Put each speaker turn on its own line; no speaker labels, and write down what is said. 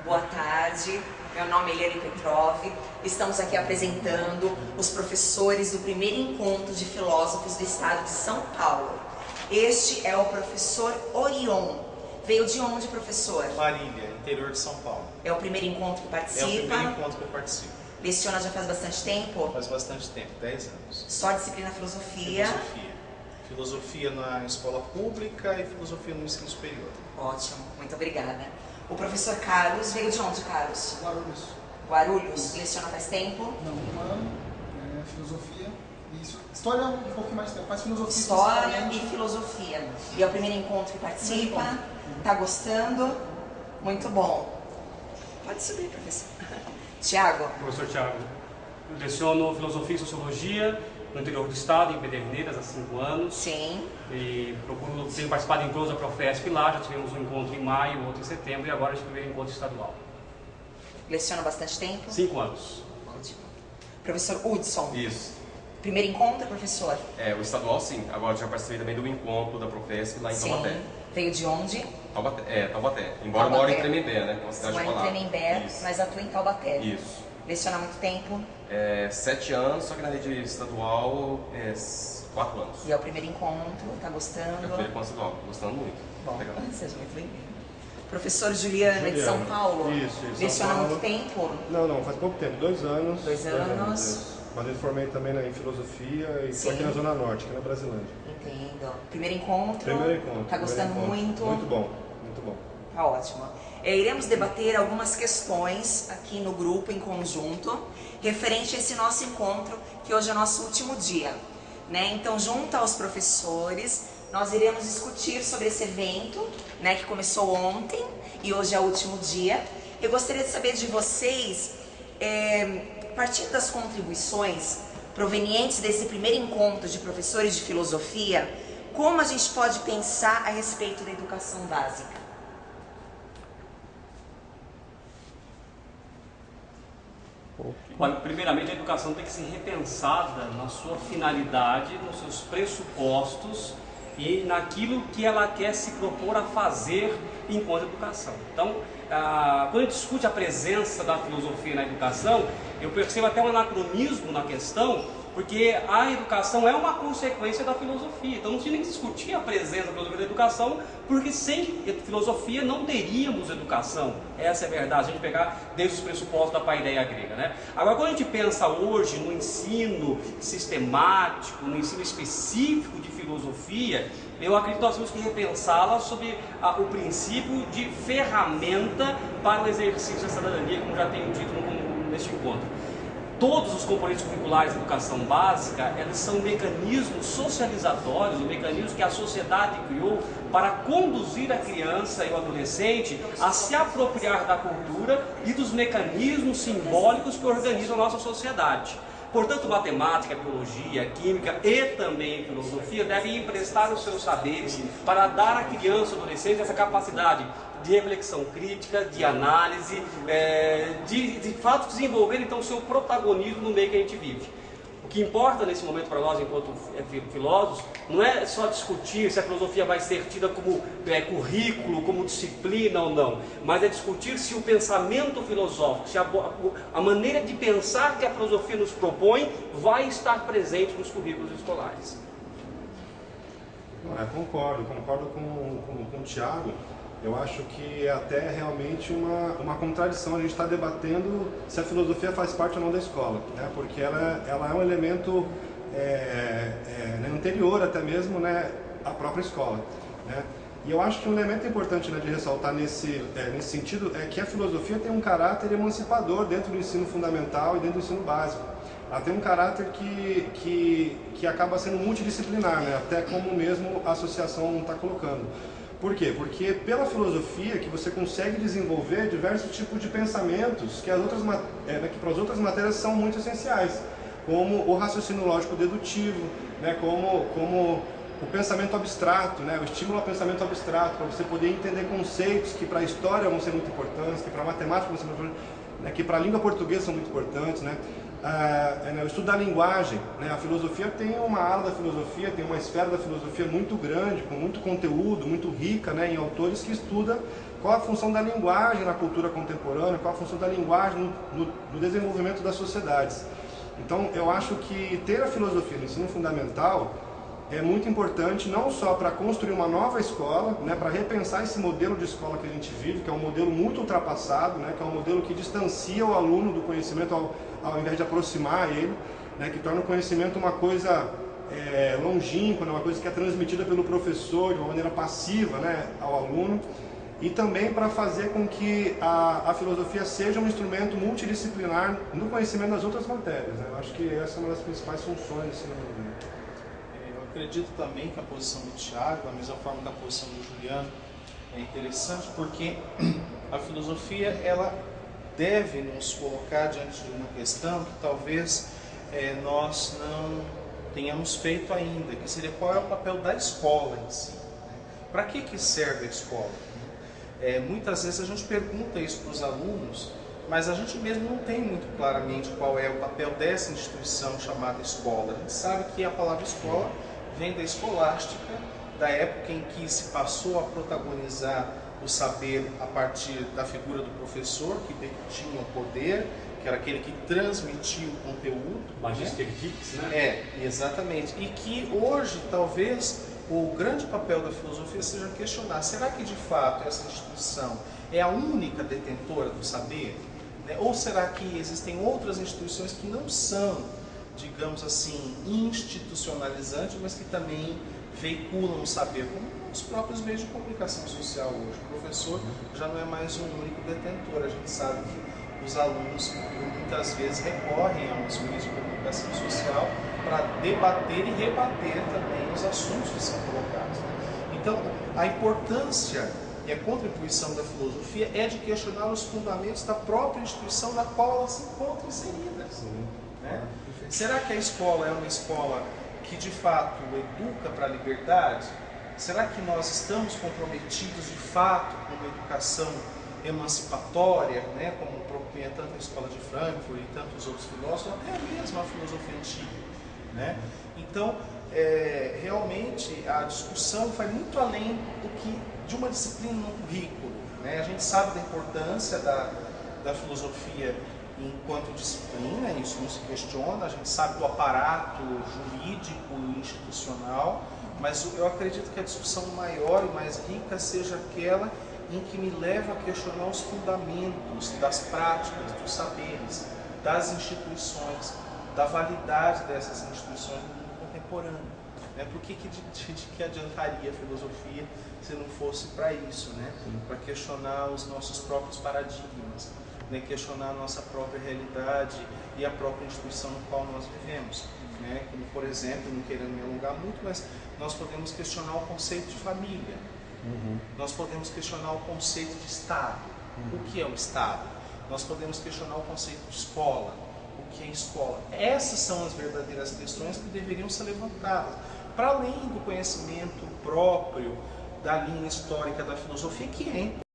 Boa tarde, meu nome é Eliane Petrov. Estamos aqui apresentando os professores do primeiro encontro de filósofos do estado de São Paulo. Este é o professor Orion. Veio de onde, professor?
Marília, interior de São Paulo.
É o primeiro encontro que participa?
É o primeiro encontro que eu participo.
Leciona já faz bastante tempo?
Faz bastante tempo, 10 anos.
Só disciplina filosofia?
Filosofia na escola pública e filosofia no ensino superior.
Ótimo, muito obrigada. O professor Carlos veio de onde, Carlos?
Guarulhos.
Guarulhos. Leciona faz tempo?
Não, um ano, filosofia e história um pouquinho mais tempo, mas filosofia.
História e filosofia. E é o primeiro encontro que participa? Tá gostando? Muito bom. Pode subir, professor. Tiago.
Professor Tiago, leciono filosofia e sociologia no interior do estado, em Pederneiras, há 5 anos.
Sim.
E tenho participado em encontros da Profesp lá, já tivemos um encontro em maio, outro em setembro, e agora a gente vai ver um encontro estadual.
Leciona bastante tempo?
5 anos.
Ótimo. Professor Hudson.
Isso.
Primeiro encontro, professor?
O estadual sim, agora já participei também do encontro da Profesp lá em Taubaté.
Veio de onde?
Taubaté. Embora eu moro em Tremembé, né? Que é uma cidade
mora em Tremembé, mas atua em Taubaté.
Isso.
Leciona há muito tempo?
7 anos, só que na rede estadual 4 anos.
E é o primeiro encontro, tá gostando?
É o primeiro encontro estadual, gostando muito.
Bom,
legal.
Seja muito bem-vindo. Professor Juliana, de São Paulo.
Isso,
Leciona há muito tempo?
Não, faz pouco tempo, 2 anos.
2 anos.
Isso. Mas eu formei também em filosofia e estou aqui na Zona Norte, aqui na Brasilândia.
Entendo. Primeiro encontro?
Primeiro encontro.
Tá gostando muito?
Muito bom, muito bom.
Tá ótimo. Iremos debater algumas questões aqui no grupo, em conjunto, referente a esse nosso encontro, que hoje é nosso último dia, né? Então, junto aos professores, nós iremos discutir sobre esse evento, né, que começou ontem e hoje é o último dia. Eu gostaria de saber de vocês, a partir das contribuições provenientes desse primeiro encontro de professores de filosofia, como a gente pode pensar a respeito da educação básica?
Olha, primeiramente a educação tem que ser repensada na sua finalidade, nos seus pressupostos e naquilo que ela quer se propor a fazer enquanto educação. Então, quando a gente discute a presença da filosofia na educação, eu percebo até um anacronismo na questão, porque a educação é uma consequência da filosofia. Então não tinha nem que discutir a presença da filosofia na educação, porque sem filosofia não teríamos educação. Essa é a verdade, a gente pegar desde os pressupostos da paideia grega, né? Agora, quando a gente pensa hoje no ensino sistemático, no ensino específico de filosofia, eu acredito que nós temos que repensá-la sobre o princípio de ferramenta para o exercício da cidadania, como já tenho dito neste encontro. Todos os componentes curriculares da educação básica, eles são mecanismos socializatórios, mecanismos que a sociedade criou para conduzir a criança e o adolescente a se apropriar da cultura e dos mecanismos simbólicos que organizam a nossa sociedade. Portanto, matemática, biologia, química e também filosofia devem emprestar os seus saberes para dar à criança e ao adolescente essa capacidade de reflexão crítica, de análise, de fato desenvolver então o seu protagonismo no meio que a gente vive. O que importa nesse momento para nós, enquanto filósofos, não é só discutir se a filosofia vai ser tida como currículo, como disciplina ou não, mas é discutir se o pensamento filosófico, se a maneira de pensar que a filosofia nos propõe vai estar presente nos currículos escolares.
Concordo com o Tiago. Eu acho que é até realmente uma contradição a gente estar debatendo se a filosofia faz parte ou não da escola, né? Porque ela é um elemento anterior até mesmo, né, à própria escola, né? E eu acho que um elemento importante, né, de ressaltar nesse sentido é que a filosofia tem um caráter emancipador dentro do ensino fundamental e dentro do ensino básico. Ela tem um caráter que acaba sendo multidisciplinar, né? Até como mesmo a associação está colocando. Por quê? Porque pela filosofia que você consegue desenvolver diversos tipos de pensamentos que para as outras matérias são muito essenciais, como o raciocínio lógico dedutivo, né? como o pensamento abstrato, né? O estímulo ao pensamento abstrato, para você poder entender conceitos que para a história vão ser muito importantes, que para a matemática vão ser muito importantes, né? Que para a língua portuguesa são muito importantes, né? O estudo da linguagem, né? A filosofia tem uma ala da filosofia, tem uma esfera da filosofia muito grande, com muito conteúdo, muito rica, né? Em autores que estudam qual a função da linguagem na cultura contemporânea, qual a função da linguagem no desenvolvimento das sociedades. Então, eu acho que ter a filosofia no ensino fundamental é muito importante, não só para construir uma nova escola, né, para repensar esse modelo de escola que a gente vive, que é um modelo muito ultrapassado, né, que é um modelo que distancia o aluno do conhecimento ao invés de aproximar ele, né, que torna o conhecimento uma coisa longínqua, uma coisa que é transmitida pelo professor de uma maneira passiva, né, ao aluno, e também para fazer com que a filosofia seja um instrumento multidisciplinar no conhecimento das outras matérias, né? Eu acho que essa é uma das principais funções do ensino médio.
Eu acredito também que a posição do Thiago, da mesma forma que a posição do Juliano, é interessante porque a filosofia ela deve nos colocar diante de uma questão que talvez nós não tenhamos feito ainda, que seria qual é o papel da escola em si. Né? Para que serve a escola? Muitas vezes a gente pergunta isso para os alunos, mas a gente mesmo não tem muito claramente qual é o papel dessa instituição chamada escola. A gente sabe que a palavra escola vem da escolástica, da época em que se passou a protagonizar o saber a partir da figura do professor, que tinha o poder, que era aquele que transmitia o conteúdo.
Magister Dix, né?
Exatamente. E que hoje, talvez, o grande papel da filosofia seja questionar, será que de fato essa instituição é a única detentora do saber? Né? Ou será que existem outras instituições que não são, digamos assim, institucionalizantes, mas que também veiculam o saber, como os próprios meios de comunicação social hoje? O professor já não é mais um único detentor, a gente sabe que os alunos muitas vezes recorrem aos meios de comunicação social para debater e rebater também os assuntos que são colocados. Então, a importância e a contribuição da filosofia é de questionar os fundamentos da própria instituição na qual ela se encontra inserida. Né? Será que a escola é uma escola que de fato educa para a liberdade? Será que nós estamos comprometidos de fato com uma educação emancipatória, né, como propõe tanto a escola de Frankfurt e tantos outros filósofos, até mesmo a filosofia antiga, né? Então, realmente a discussão vai muito além de uma disciplina no currículo, né? A gente sabe da importância da filosofia enquanto disciplina, isso não se questiona, a gente sabe do aparato jurídico e institucional, mas eu acredito que a discussão maior e mais rica seja aquela em que me leva a questionar os fundamentos das práticas, dos saberes, das instituições, da validade dessas instituições no mundo contemporâneo. Né? Por que adiantaria a filosofia se não fosse para isso, né? Para questionar os nossos próprios paradigmas, né? Questionar a nossa própria realidade e a própria instituição no qual nós vivemos. Né? Como, por exemplo, não querendo me alongar muito, mas nós podemos questionar o conceito de família. Nós podemos questionar o conceito de Estado. O que é o Estado? Nós podemos questionar o conceito de escola. O que é escola? Essas são as verdadeiras questões que deveriam ser levantadas. Para além do conhecimento próprio da linha histórica da filosofia, que é